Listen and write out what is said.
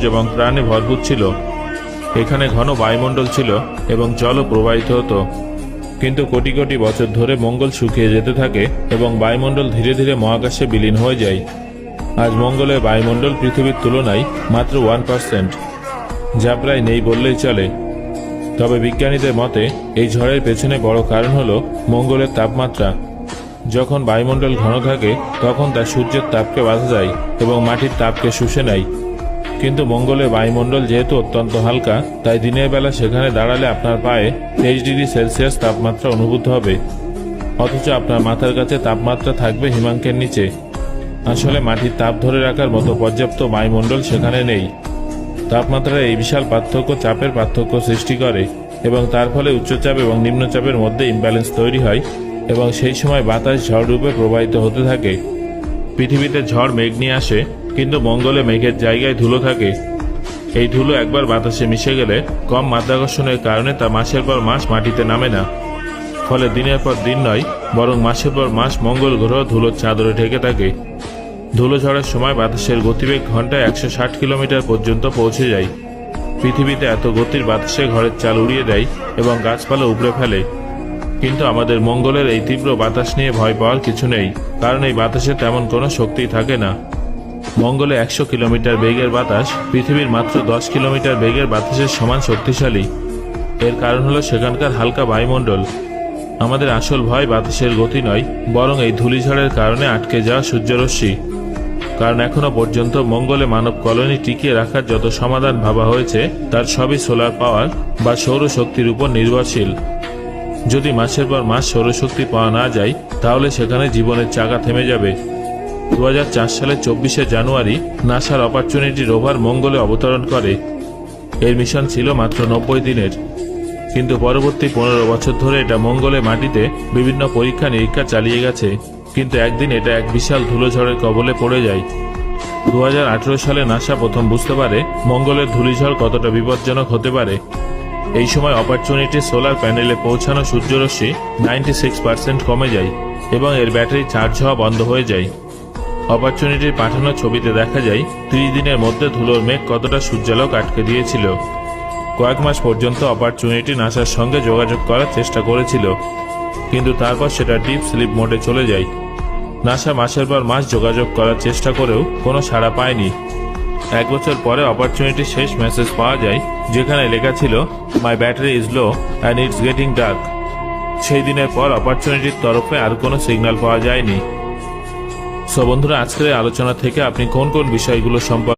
এবং প্রাণে ভরপুর ছিল। এখানে ঘন বায়ুমণ্ডল ছিল এবং জলও প্রবাহিত হতো। কিন্তু কোটি কোটি বছর ধরে মঙ্গল শুকিয়ে যেতে থাকে এবং বায়ুমণ্ডল ধীরে ধীরে মহাকাশে বিলীন হয়ে যায়। আজ মঙ্গলের বায়ুমণ্ডল পৃথিবীর তুলনায় মাত্র 1%, যা প্রায় নেই বললেই চলে। তবে বিজ্ঞানীদের মতে এই ঝড়ের পেছনে বড় কারণ হলো মঙ্গলের তাপমাত্রা। যখন বায়ুমণ্ডল ঘন থাকে তখন তা সূর্যের তাপকে বাধা দেয় এবং মাটির তাপকে শুষে নেয়। কিন্তু মঙ্গলের বায়ুমণ্ডল যেহেতু অত্যন্ত হালকা, তাই দিনের বেলা সেখানে দাঁড়ালে আপনার পায়ে 23 ডিগ্রি সেলসিয়াস তাপমাত্রা অনুভূত হবে, অথচ আপনার মাথার কাছে তাপমাত্রা থাকবে হিমাঙ্কের নিচে। আসলে মাটির তাপ ধরে রাখার মতো পর্যাপ্ত বায়ুমণ্ডল সেখানে নেই। তাপমাত্রার এই বিশাল পার্থক্য চাপের পার্থক্য সৃষ্টি করে এবং তার ফলে উচ্চচাপ এবং নিম্নচাপের মধ্যে ইমব্যালেন্স তৈরি হয় এবং সেই সময় বাতাস ঝড় রূপে প্রবাহিত হতে থাকে। পৃথিবীতে ঝড় মেঘ নিয়ে আসে, কিন্তু মঙ্গলে মেঘের জায়গায় ধুলো থাকে। এই ধুলো একবার বাতাসে মিশে গেলে কম মাধ্যাকর্ষণের কারণে তা মাসের পর মাস মাটিতে নামে না। ফলে দিনের পর দিন নয়, বরং মাসের পর মাস মঙ্গল গ্রহ ধুলোর চাদরে ঢেকে থাকে। ধুলো ঝড়ের সময় বাতাসের গতিবেগ ঘন্টায় 160 কিলোমিটার পর্যন্ত পৌঁছে যায়। পৃথিবীতে এত গতির বাতাসে ঘরের চাল উড়িয়ে দেয় এবং গাছপালা উপড়ে ফেলে। কিন্তু আমাদের মঙ্গলের এই তীব্র বাতাস নিয়ে ভয় পাওয়ার কিছু নেই, কারণ এই বাতাসে তেমন কোনো শক্তি থাকে না। মঙ্গলে 100 কিলোমিটার বেগের বাতাস পৃথিবীর মাত্র 10 কিলোমিটার বেগের বাতাসের সমান শক্তিশালী। এর কারণ হলো সেখানকার হালকা বায়ুমণ্ডল। আমাদের আসল ভয় বাতাসের গতি নয়, বরং এই ধূলিঝড়ের কারণে আটকে যাওয়া সূর্যরশ্মি। কারণ এখনো পর্যন্ত মঙ্গলে মানব কলোনি টিকিয়ে রাখার যত সমাধান ভাবা হয়েছে তার সবই সোলার পাওয়ার বা সৌরশক্তির উপর নির্ভরশীল। যদি মাসের পর মাস সৌরশক্তি পাওয়া না যায়, তাহলে সেখানে জীবনের চাকা থেমে যাবে। 2004 সালের 24শে জানুয়ারি নাসার অপরচুনিটি রোভার মঙ্গলে অবতরণ করে। এর মিশন ছিল মাত্র 90 দিনের, কিন্তু পরবর্তী 15 বছর ধরে এটা মঙ্গলে মাটিতে বিভিন্ন পরীক্ষা নিরীক্ষা চালিয়ে গেছে। কিন্তু একদিন এটা এক বিশাল ধুলোঝড়ের কবলে পড়ে যায়। 2018 সালে নাসা প্রথম বুঝতে পারে মঙ্গলের ধূলিঝড় কতটা বিপজ্জনক হতে পারে। এই সময় অপরচুনিটি সোলার প্যানেলে পৌঁছানো সূর্যরশ্মি 96% কমে যায় এবং এর ব্যাটারি চার্জ হওয়া বন্ধ হয়ে যায়। অপরচুনিটির পাঠানো ছবিতে দেখা যায় 30 দিনের মধ্যে ধুলোর মেঘ কতটা সূর্যালোক আটকে দিয়েছিল। কয়েক মাস পর্যন্ত অপরচুনিটি নাসার সঙ্গে যোগাযোগ করার চেষ্টা করেছিল, কিন্তু তারপর সেটা ডিপ স্লিপ মোডে চলে যায়। নাসা মাসের পর মাস যোগাযোগ করার চেষ্টা করেও কোনো সাড়া পায়নি। 1 বছর পরে অপরচুনিটির শেষ মেসেজ পাওয়া যায়, যেখানে লেখা ছিল, my battery is low and it's getting dark. সেই দিনের পর অপরচুনিটির তরফে আর কোনো সিগন্যাল পাওয়া যায়নি। সো বন্ধুরা, আজকের আলোচনা থেকে আপনি কোন কোন বিষয়গুলো সম্পর্কে